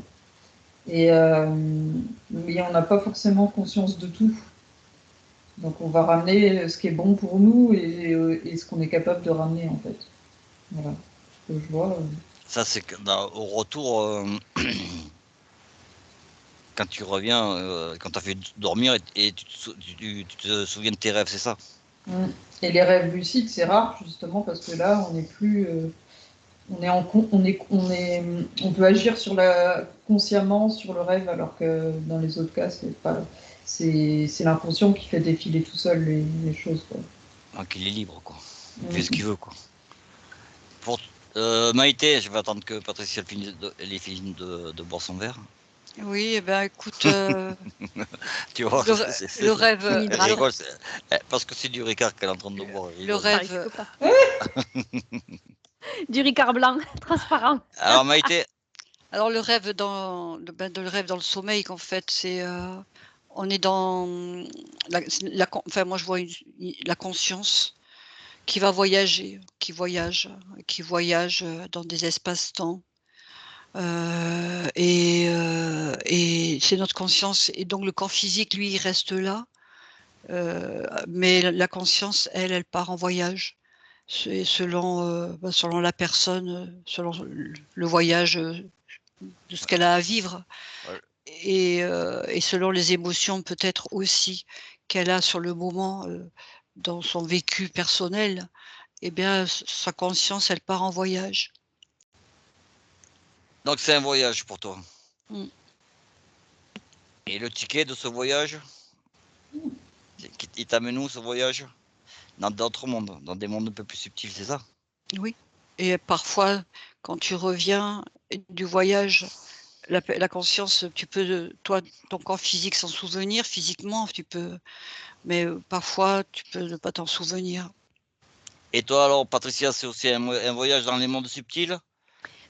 Mais on n'a pas forcément conscience de tout. Donc on va ramener ce qui est bon pour nous et ce qu'on est capable de ramener en fait. Voilà. Ce que je vois. Ça, c'est au retour, quand tu reviens, quand tu as fait dormir et tu te souviens de tes rêves, c'est ça? Et les rêves lucides, c'est rare justement parce que là, on n'est plus. On peut agir consciemment sur le rêve alors que dans les autres cas, c'est l'inconscient qui fait défiler tout seul les choses. Quoi. Donc il est libre, quoi. Il fait ce qu'il veut, quoi. Pour Maïté, je vais attendre que Patricia ait fini de boire son verre. Oui, eh ben écoute, Tu vois, le rêve, elle rigole, parce que c'est du Ricard qu'elle est en train de boire. le rêve, Du Ricard blanc, transparent. Alors Maïté, alors le rêve le rêve dans le sommeil qu'en fait c'est, on est dans enfin moi je vois la conscience qui va voyager, qui voyage, dans des espaces-temps, et c'est notre conscience et donc le corps physique lui il reste là, mais la conscience elle part en voyage. C'est selon la personne, selon le voyage, de ce qu'elle a à vivre. Ouais. Et selon les émotions peut-être aussi qu'elle a sur le moment, dans son vécu personnel, eh bien sa conscience elle part en voyage. donc c'est un voyage pour toi. Mmh. Et le ticket de ce voyage, il t'amène où ce voyage? Dans d'autres mondes, dans des mondes un peu plus subtils, c'est ça? Oui, et parfois quand tu reviens, du voyage. La conscience, tu peux, toi, ton corps physique s'en souvenir, physiquement, tu peux, mais parfois, tu peux ne pas t'en souvenir. Et toi alors, Patricia, c'est aussi un voyage dans les mondes subtils?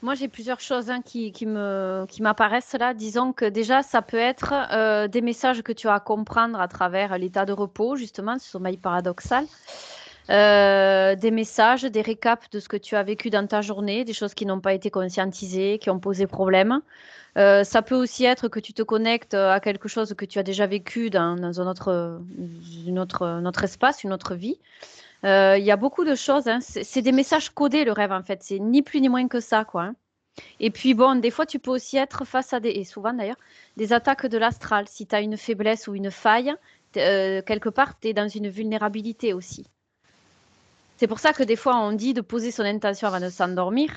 Moi, j'ai plusieurs choses qui m'apparaissent là. Disons que déjà, ça peut être des messages que tu as à comprendre à travers l'état de repos, justement, ce sommeil paradoxal. Des messages, des récaps de ce que tu as vécu dans ta journée, des choses qui n'ont pas été conscientisées, qui ont posé problème. Ça peut aussi être que tu te connectes à quelque chose que tu as déjà vécu dans un autre espace, une autre vie. Il y a beaucoup de choses, hein. C'est des messages codés, le rêve, en fait. C'est ni plus ni moins que ça, quoi, hein. Et puis, bon, des fois, tu peux aussi être face à et souvent d'ailleurs, des attaques de l'astral. Si tu as une faiblesse ou une faille, quelque part, tu es dans une vulnérabilité aussi. C'est pour ça que des fois, on dit de poser son intention avant de s'endormir,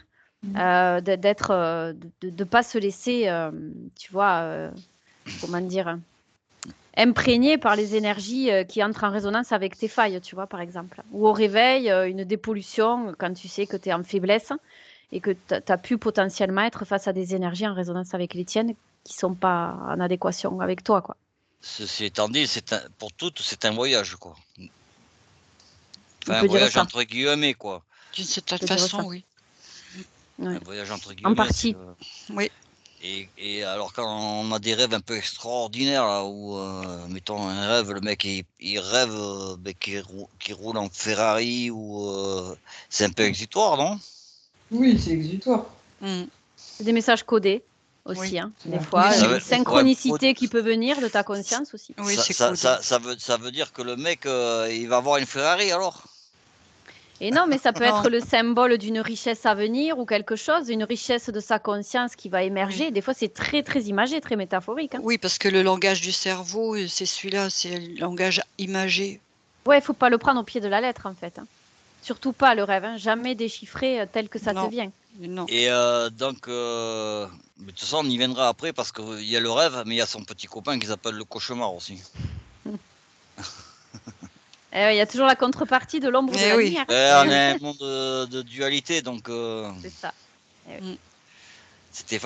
de pas se laisser, tu vois, comment dire, imprégné par les énergies qui entrent en résonance avec tes failles, tu vois, par exemple. Ou au réveil, une dépollution quand tu sais que tu es en faiblesse et que tu as pu potentiellement être face à des énergies en résonance avec les tiennes qui sont pas en adéquation avec toi, quoi. Ceci étant dit, pour toutes, c'est un voyage, quoi. On Enfin, un peut dire voyage ça. entre guillemets, quoi. D'une On certaine peut dire façon, ça. oui. Ouais. Un voyage entre En guillemets, partie. Oui. Et alors quand on a des rêves un peu extraordinaires, là, où, mettons un rêve, le mec il rêve qu'il roule en Ferrari, ou c'est un peu exutoire, non? Oui, c'est exutoire. Mm. C'est des messages codés Oui. aussi, hein, des Ouais. fois. Oui, Ça Une veut, ouais, synchronicité qui peut venir de ta conscience aussi. oui, c'est codé. ça veut dire que le mec, il va avoir une Ferrari alors? Et non, mais ça peut Non, être le symbole d'une richesse à venir ou quelque chose, une richesse de sa conscience qui va émerger. oui. Des fois, c'est très, très imagé, très métaphorique, hein. Oui, parce que le langage du cerveau, c'est celui-là, c'est le langage imagé. Ouais, il faut pas le prendre au pied de la lettre, en fait, hein. Surtout pas le rêve, hein. Jamais déchiffrer tel que ça te Non, vient. non. Et donc, mais de toute façon, on y viendra après parce qu'il y a le rêve, mais il y a son petit copain qui s'appelle le cauchemar aussi. Il y a toujours la contrepartie de l'ombre de Eh la oui. lumière, hein. Ouais, Eh on oui, est un monde de dualité, donc c'est ça. Eh oui. Mm, c'était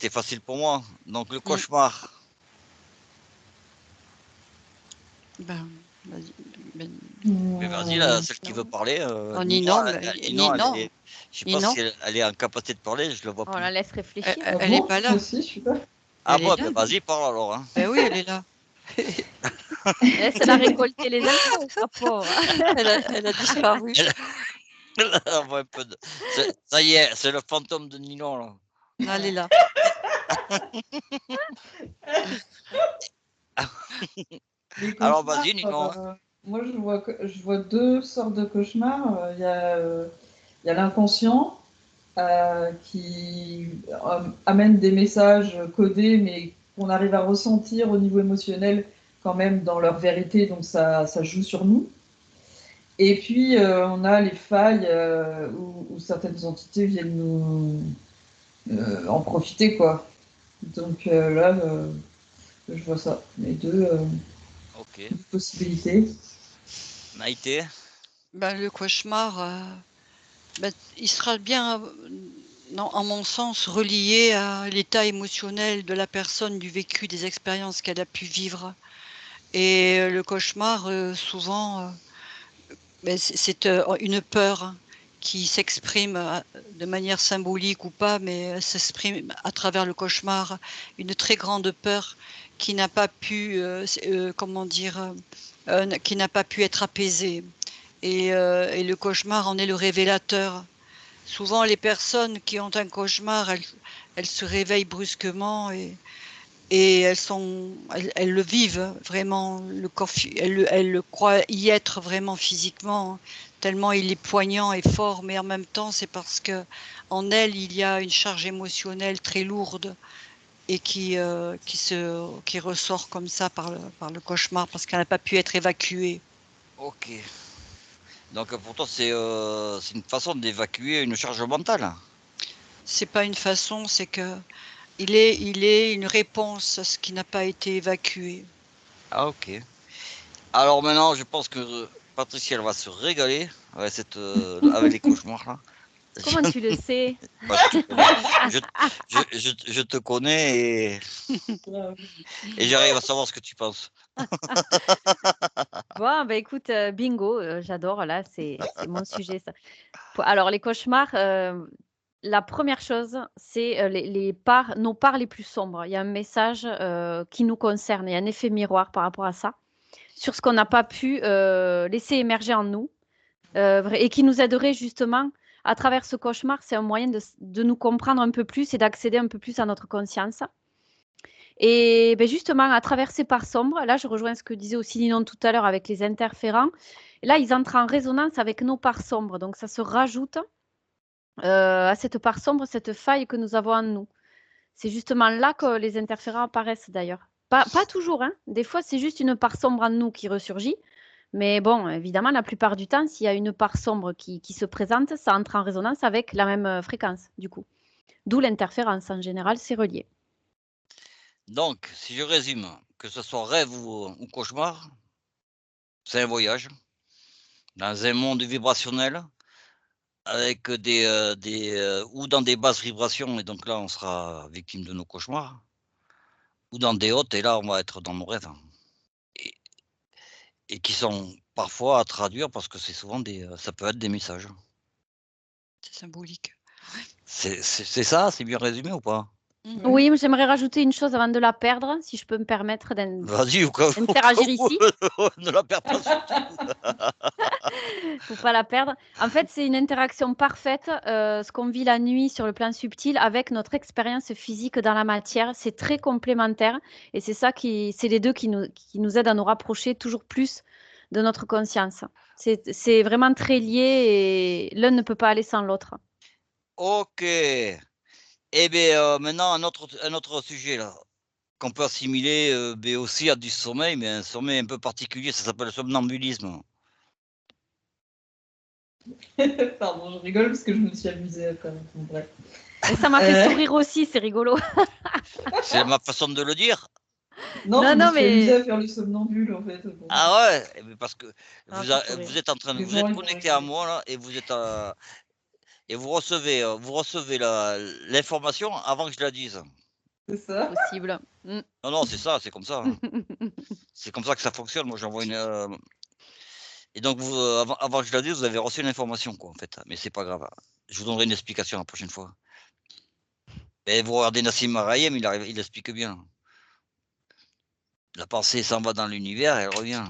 facile pour moi. Donc le mm. cauchemar. Ben, vas-y. Ben, Mais vas-y, là, Mmh, celle qui veut Non. parler, oh, Ninon, Ninon, Ninon, Ninon, je sais pas Ninon, si elle est en capacité de parler, je le vois On la plus. laisse elle, réfléchir. elle- ah elle est bon? pas Moi là. aussi, je suis pas. Ah Elle bon, est là. ben vas-y, parle alors, hein. Ben oui, elle est là. Laisse-la récolter les infos, la pauvre. Elle a disparu. Elle, elle envoie un peu de... Ça y est, c'est le fantôme de Ninon, là. Elle est là. Les Alors cauchemars, vas-y, Ninon, hein. moi je vois deux sortes de cauchemars. Il y a l'inconscient qui amène des messages codés, mais qu'on arrive à ressentir au niveau émotionnel quand même dans leur vérité, donc ça joue sur nous. Et puis on a les failles où certaines entités viennent nous en profiter, quoi. Donc là, je vois ça, les Ok. deux possibilités. Maïté, Ben, le cauchemar, ben, il sera bien, non, en mon sens, relié à l'état émotionnel de la personne, du vécu, des expériences qu'elle a pu vivre. Et le cauchemar, souvent, ben, c'est une peur qui s'exprime de manière symbolique ou pas, mais elle s'exprime à travers le cauchemar. Une très grande peur qui n'a pas pu, comment dire, qui n'a pas pu être apaisée. Et le cauchemar en est le révélateur. Souvent, les personnes qui ont un cauchemar, elles se réveillent brusquement et elles le vivent vraiment. Elles le croient y être vraiment physiquement, tellement il est poignant et fort. Mais en même temps, c'est parce que en elles, il y a une charge émotionnelle très lourde et qui ressort comme ça par le cauchemar parce qu'elle n'a pas pu être évacuée. ok. Donc pour toi, c'est une façon d'évacuer une charge mentale. C'est pas une façon, c'est que il est une réponse à ce qui n'a pas été évacué. Ah ok. Alors maintenant, je pense que Patricia, elle va se régaler avec avec les cauchemars là. Comment tu le sais? Bah, je te connais et j'arrive à savoir ce que tu penses. Bon, bah écoute, bingo, j'adore, là, c'est mon sujet, ça. Alors, les cauchemars, la première chose, c'est nos parts les plus sombres. Il y a un message qui nous concerne, il y a un effet miroir par rapport à ça, sur ce qu'on n'a pas pu laisser émerger en nous, et qui nous aiderait justement, à travers ce cauchemar, c'est un moyen de nous comprendre un peu plus et d'accéder un peu plus à notre conscience. Et ben justement, à travers ces parts sombres, là, je rejoins ce que disait aussi Ninon tout à l'heure avec les interférents. Là, ils entrent en résonance avec nos parts sombres. Donc, ça se rajoute à cette part sombre, cette faille que nous avons en nous. C'est justement là que les interférents apparaissent d'ailleurs. Pas toujours, hein. Des fois, c'est juste une part sombre en nous qui ressurgit. Mais bon, évidemment, la plupart du temps, s'il y a une part sombre qui se présente, ça entre en résonance avec la même fréquence, du coup. D'où l'interférence. En général, c'est relié. Donc, si je résume, que ce soit rêve ou cauchemar, c'est un voyage dans un monde vibrationnel avec ou dans des basses vibrations, et donc là, on sera victime de nos cauchemars, ou dans des hautes, et là, on va être dans nos rêves. Et qui sont parfois à traduire parce que c'est souvent ça peut être des messages. C'est symbolique. C'est ça? C'est bien résumé ou pas? Oui, mais j'aimerais rajouter une chose avant de la perdre, si je peux me permettre Vas-y, au cas où d'interagir ici. ne la perds pas surtout. Faut pas la perdre. En fait, c'est une interaction parfaite, ce qu'on vit la nuit sur le plan subtil avec notre expérience physique dans la matière. C'est très complémentaire et c'est ça c'est les deux qui nous aident à nous rapprocher toujours plus de notre conscience. C'est vraiment très lié et l'un ne peut pas aller sans l'autre. OK. Eh bien, maintenant un autre sujet là, qu'on peut assimiler, beh, aussi à du sommeil, mais un sommeil un peu particulier, ça s'appelle le somnambulisme. Pardon, je rigole parce que je me suis amusée quand même. Bon, bref. Et ça m'a fait sourire aussi, c'est rigolo. C'est ma façon de le dire? Non, Non, je me non, suis amusée mais à faire le somnambule en fait. Bon. Ah ouais? Eh beh, parce que ça m'a fait sourire. vous êtes en train de Les vous gens, êtes ils vont connecté à rigoler. moi là et vous recevez l'information avant que je la dise. C'est ça. Possible. Mm. Non, non, c'est ça, c'est comme ça, hein. C'est comme ça que ça fonctionne. Moi, j'envoie et donc vous, avant que je la dise, vous avez reçu l'information quoi, en fait, mais c'est pas grave. Je vous donnerai une explication la prochaine fois. Et vous regardez Nassim Haraïm, il explique bien. La pensée s'en va dans l'univers et elle revient.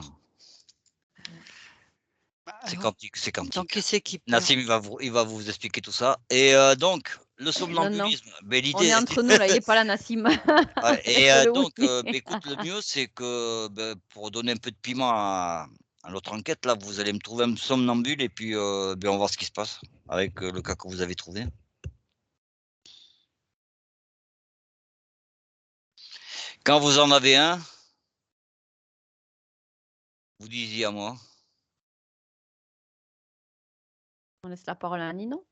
C'est quantique, c'est Donc, quantique. qui c'est qui parle? Nassim, il va vous expliquer tout ça et donc le Non, non. somnambulisme, beh, On est l'idée entre nous là, il est pas là, Nassim. ouais et Faites-le, donc oui. beh, écoute, le mieux, c'est que, pour donner un peu de piment à notre enquête, là, vous allez me trouver un somnambule et puis, beh, on va voir ce qui se passe avec, le cas que vous avez trouvé. Quand vous en avez un, vous disiez à moi. On laisse la parole à Ninon.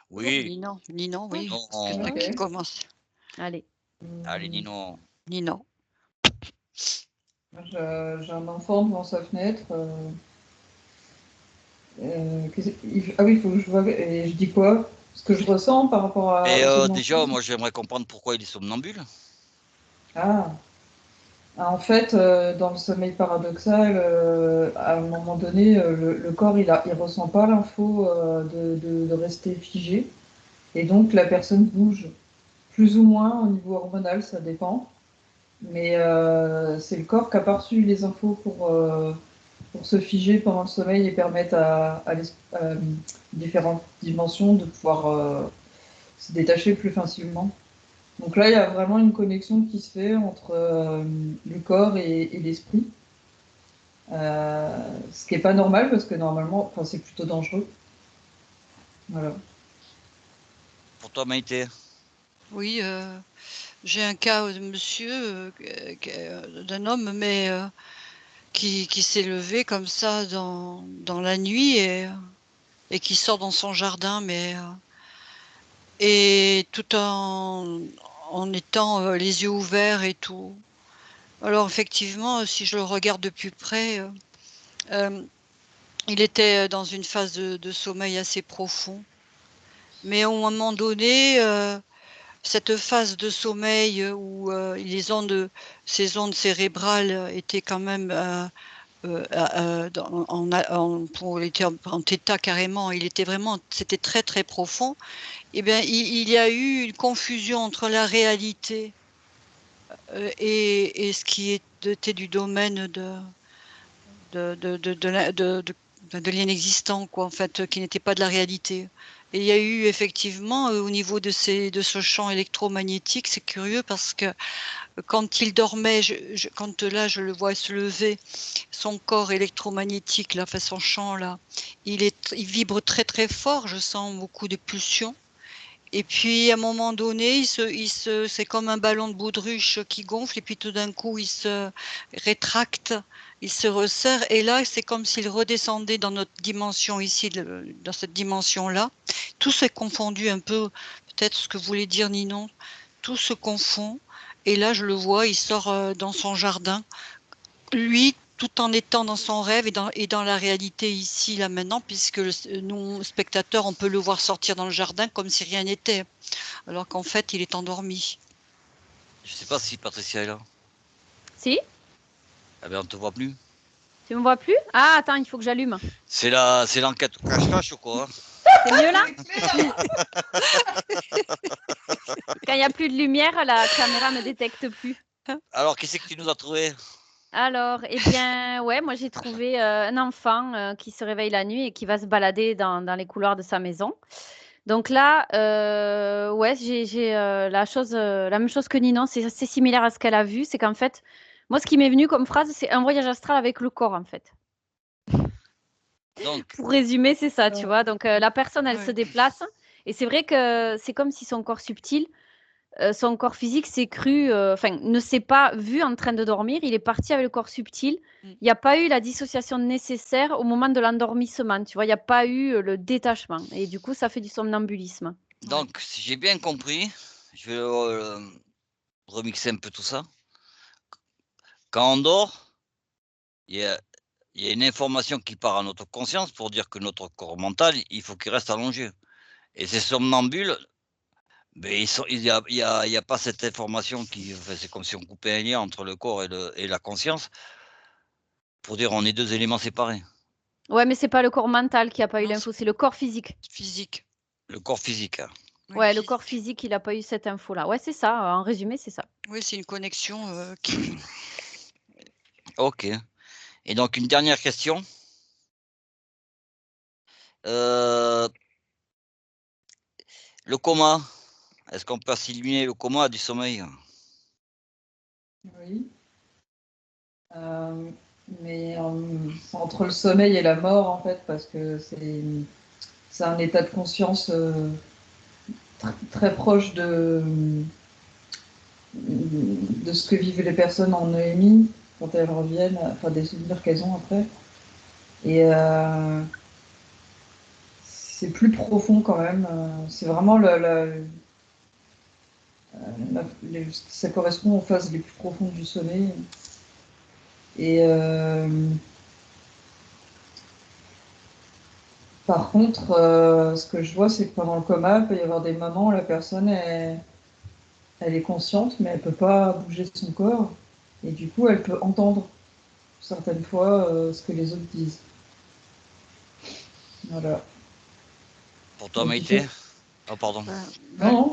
Oui, Ninon, oui, non, parce que Ok. qui commence? Allez. allez Ninon. Ninon. J'ai un enfant devant sa fenêtre. Ah oui, il faut que je vois. Et je dis quoi? Ce que je ressens par rapport Et au déjà, somnambulisme. moi, j'aimerais comprendre pourquoi il est somnambule. Ah. En fait, dans le sommeil paradoxal, à un moment donné, le corps, il ressent pas l'info de rester figé. Et donc, la personne bouge plus ou moins au niveau hormonal, ça dépend. Mais c'est le corps qui a pas reçu les infos pour se figer pendant le sommeil et permettre à différentes dimensions de pouvoir se détacher plus facilement. Donc là, il y a vraiment une connexion qui se fait entre le corps et l'esprit. Ce qui n'est pas normal parce que normalement, enfin, c'est plutôt dangereux. Voilà. Pour toi, Maïté? Oui, j'ai un cas de monsieur, d'un homme, mais qui s'est levé comme ça dans la nuit et qui sort dans son jardin, mais et tout en étant, les yeux ouverts et tout. Alors effectivement, si je le regarde de plus près, il était dans une phase de sommeil assez profond Mais à un moment donné, cette phase de sommeil où ces ondes cérébrales étaient quand même il était en θ carrément, c'était très très profond. Et bien, il y a eu une confusion entre la réalité et ce qui était du domaine de l'inexistant, quoi, en fait, qui n'était pas de la réalité. Et il y a eu effectivement, au niveau de ce champ électromagnétique, c'est curieux parce que quand il dormait, quand là je le vois se lever, son corps électromagnétique, là, enfin son champ là, il vibre très très fort, je sens beaucoup de pulsions. Et puis à un moment donné, c'est comme un ballon de baudruche qui gonfle et puis tout d'un coup il se rétracte, il se resserre et là c'est comme s'il redescendait dans notre dimension ici, dans cette dimension-là. Tout s'est confondu un peu, peut-être ce que voulait dire Ninon, tout se confond et là je le vois, il sort dans son jardin, lui tout en étant dans son rêve et dans la réalité ici, là maintenant, puisque nous, spectateurs, on peut le voir sortir dans le jardin comme si rien n'était alors qu'en fait, il est endormi. Je sais pas si Patricia est là. Si? Ah ben, on te voit plus. Tu me vois plus? Ah, attends, il faut que j'allume. C'est l'enquête cache-cache ou quoi? C'est mieux là? Quand il n'y a plus de lumière, la caméra me détecte plus. Alors, qui c'est que tu nous as trouvé? Alors, eh bien, ouais, moi j'ai trouvé un enfant qui se réveille la nuit et qui va se balader dans les couloirs de sa maison. Donc là, ouais, j'ai la même chose que Ninon, c'est assez similaire à ce qu'elle a vu. C'est qu'en fait, moi, ce qui m'est venu comme phrase, c'est un voyage astral avec le corps, en fait. Donc, Pour résumer, c'est ça, tu vois. Donc la personne, elle se Ouais. déplace et c'est vrai que c'est comme si son corps subtil, son corps physique s'est cru, enfin, ne s'est pas vu en train de dormir. Il est parti avec le corps subtil. Mm. Il n'y a pas eu la dissociation nécessaire au moment de l'endormissement, tu vois. Il n'y a pas eu le détachement. Et du coup, ça fait du somnambulisme. donc, si j'ai bien compris, je vais remixer un peu tout ça. Quand on dort, il y a une information qui part à notre conscience pour dire que notre corps mental, il faut qu'il reste allongé. Et ces somnambules, ben, il y a pas cette information enfin, c'est comme si on coupait un lien entre le corps et la conscience pour dire on est 2 éléments séparés. Ouais, mais c'est pas le corps mental qui a pas eu Non, l'info, c'est le corps physique. c'est physique. Le corps physique, hein. Oui, Ouais, le corps physique, il a pas eu cette info-là. Ouais, c'est ça. En résumé, c'est ça. oui, c'est une connexion qui. OK. Et donc une dernière question. Le coma, est-ce qu'on peut assimiler le coma du sommeil? Oui. Mais c'est entre le sommeil et la mort, en fait, parce que c'est un état de conscience très proche de ce que vivent les personnes en EMI quand elles reviennent, enfin des souvenirs qu'elles ont après. Et c'est plus profond quand même. C'est vraiment ça correspond aux phases les plus profondes du sommeil. Et par contre, ce que je vois, c'est que pendant le coma, il peut y avoir des moments où la personne elle est consciente, mais elle peut pas bouger de son corps. Et du coup, elle peut entendre certaines fois ce que les autres disent. Voilà. Pour toi, Donc il faut. Maïté? Oh pardon. Non,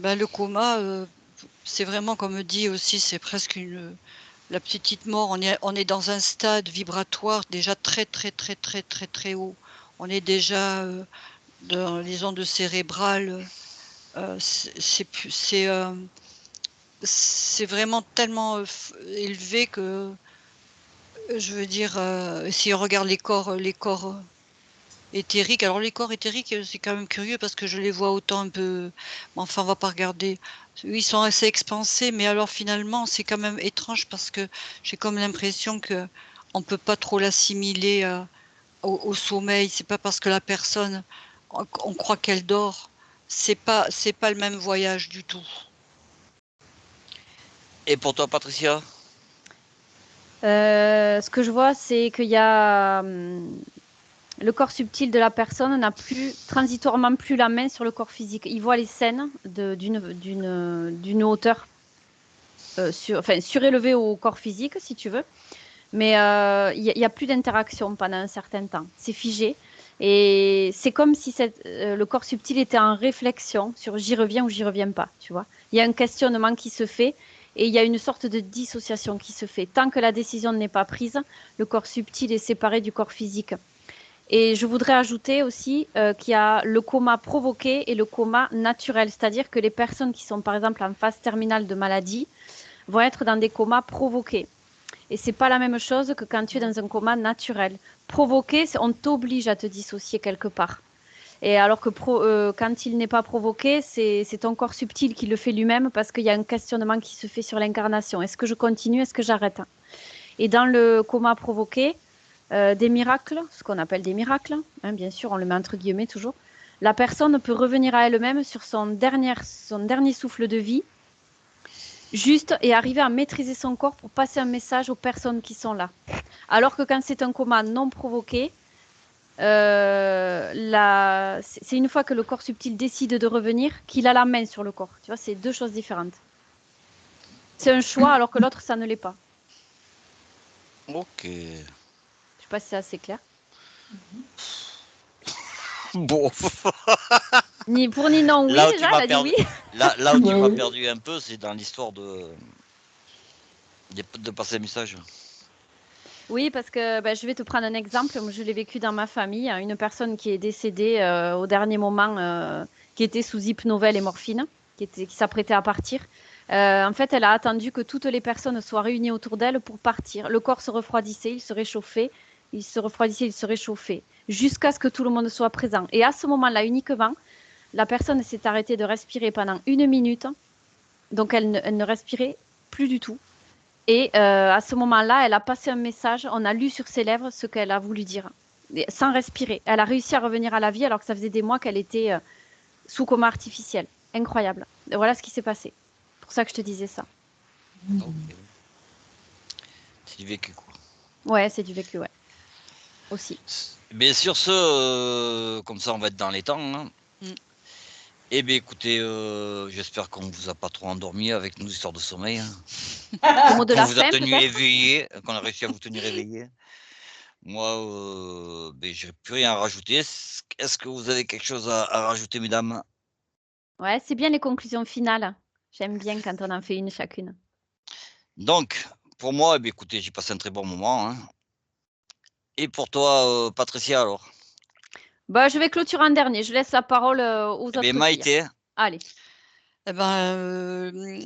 Le coma, c'est vraiment, comme dit aussi, c'est presque la petite mort. On est dans un stade vibratoire déjà très, très, très, très, très, très haut. On est déjà dans les ondes cérébrales. C'est vraiment tellement élevé que, je veux dire, si on regarde les corps éthériques, alors les corps éthériques, c'est quand même curieux parce que je les vois autant un peu, mais enfin, on va pas regarder. Ils sont assez expansés, mais alors finalement, c'est quand même étrange parce que j'ai comme l'impression que on peut pas trop l'assimiler au sommeil. C'est pas parce que la personne, on croit qu'elle dort, c'est pas le même voyage du tout. Et pour toi, Patricia? Ce que je vois, c'est qu'il y a le corps subtil de la personne n'a plus, transitoirement plus la main sur le corps physique. Il voit les scènes d'une hauteur surélevée au corps physique, si tu veux. Mais il n'y a plus d'interaction pendant un certain temps. C'est figé. Et c'est comme si le corps subtil était en réflexion sur j'y reviens ou j'y reviens pas, tu vois. Il y a un questionnement qui se fait et il y a une sorte de dissociation qui se fait. Tant que la décision n'est pas prise, le corps subtil est séparé du corps physique. Et je voudrais ajouter aussi qu'il y a le coma provoqué et le coma naturel, c'est-à-dire que les personnes qui sont par exemple en phase terminale de maladie vont être dans des comas provoqués. Et c'est pas la même chose que quand tu es dans un coma naturel. Provoqué, on t'oblige à te dissocier quelque part. Et alors que quand il n'est pas provoqué, c'est ton corps subtil qui le fait lui-même parce qu'il y a un questionnement qui se fait sur l'incarnation. Est-ce que je continue? Est-ce que j'arrête? Et dans le coma provoqué, des miracles, ce qu'on appelle des miracles, hein, bien sûr, on le met entre guillemets toujours, la personne peut revenir à elle-même sur son dernier souffle de vie, juste, et arriver à maîtriser son corps pour passer un message aux personnes qui sont là. Alors que quand c'est un coma non provoqué, c'est une fois que le corps subtil décide de revenir qu'il a la main sur le corps. Tu vois, c'est deux choses différentes. C'est un choix alors que l'autre, ça ne l'est pas. Ok. Je sais pas si c'est assez clair. Bon. Ni pour ni non, oui, Là où déjà, tu elle a dit perdu, oui. là où tu m'as Oui. perdu un peu, c'est dans l'histoire de passer un message. Oui, parce que je vais te prendre un exemple. Je l'ai vécu dans ma famille. Une personne qui est décédée au dernier moment, qui était sous hypnovelle et morphine, qui s'apprêtait à partir. En fait, elle a attendu que toutes les personnes soient réunies autour d'elle pour partir. Le corps se refroidissait, il se réchauffait, il se refroidissait, il se réchauffait, jusqu'à ce que tout le monde soit présent. Et à ce moment-là, uniquement, la personne s'est arrêtée de respirer pendant 1 minute. Donc, elle ne respirait plus du tout. Et à ce moment-là, elle a passé un message. On a lu sur ses lèvres ce qu'elle a voulu dire, sans respirer. Elle a réussi à revenir à la vie alors que ça faisait des mois qu'elle était sous coma artificiel. Incroyable. Et voilà ce qui s'est passé. C'est pour ça que je te disais ça. Okay. C'est du vécu, quoi. Ouais, c'est du vécu, ouais. Aussi. Mais sur ce, comme ça, on va être dans les temps. Hein. Eh bien, écoutez, j'espère qu'on ne vous a pas trop endormi avec nos histoires de sommeil. Le mot de la qu'on vous a fin, tenu peut-être. éveillé, qu'on a réussi à vous tenir éveillé. Moi, j'ai plus rien à rajouter. Est-ce que vous avez quelque chose à rajouter, mesdames? Ouais, c'est bien les conclusions finales. J'aime bien quand on en fait une chacune. Donc, pour moi, eh bien, écoutez, j'ai passé un très bon moment. Hein. Et pour toi, Patricia, alors? Je vais clôturer en dernier. Je laisse la parole aux Eh autres bien, filles. Maïté. Allez. Eh ben,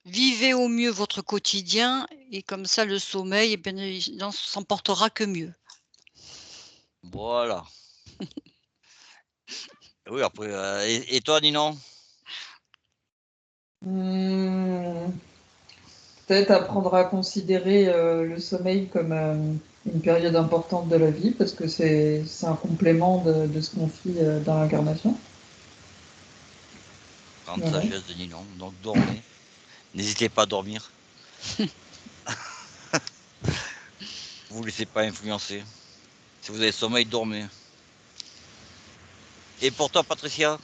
vivez au mieux votre quotidien et comme ça, le sommeil, eh bien, il n'en s'en portera que mieux. Voilà. Oui, après, et toi, Ninon? Peut-être apprendre à considérer le sommeil comme une période importante de la vie, parce que c'est un complément de ce qu'on vit dans l'incarnation. Grande Voilà. sagesse de Ninon. Donc, dormez. N'hésitez pas à dormir. Vous ne laissez pas influencer. Si vous avez sommeil, dormez. Et pour toi, Patricia?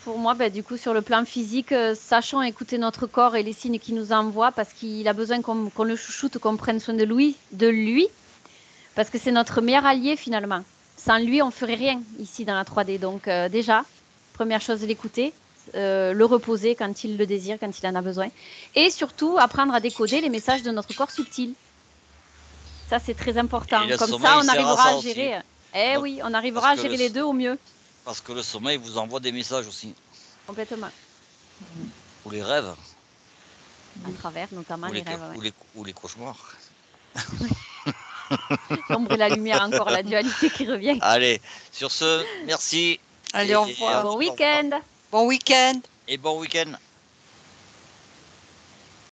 Pour moi, du coup, sur le plan physique, sachons écouter notre corps et les signes qu'il nous envoie parce qu'il a besoin qu'on le chouchoute, qu'on prenne soin de lui, parce que c'est notre meilleur allié finalement. Sans lui, on ferait rien ici dans la 3D. Donc déjà, première chose, l'écouter, le reposer quand il le désire, quand il en a besoin. Et surtout, apprendre à décoder les messages de notre corps subtil. Ça, c'est très important. Et le Comme sommeil ça, on sert à arrivera ça à aussi. gérer. Donc, Oui, on arrivera parce à que gérer les deux au mieux. Parce que le sommeil vous envoie des messages aussi. Complètement. Ou les rêves. À travers, notamment Ou les rêves. Ouais. ou les cauchemars. L'ombre et la lumière, encore la dualité qui revient. Allez, sur ce, merci. Allez, au revoir. Bon week-end. Bon week-end. Et bon week-end.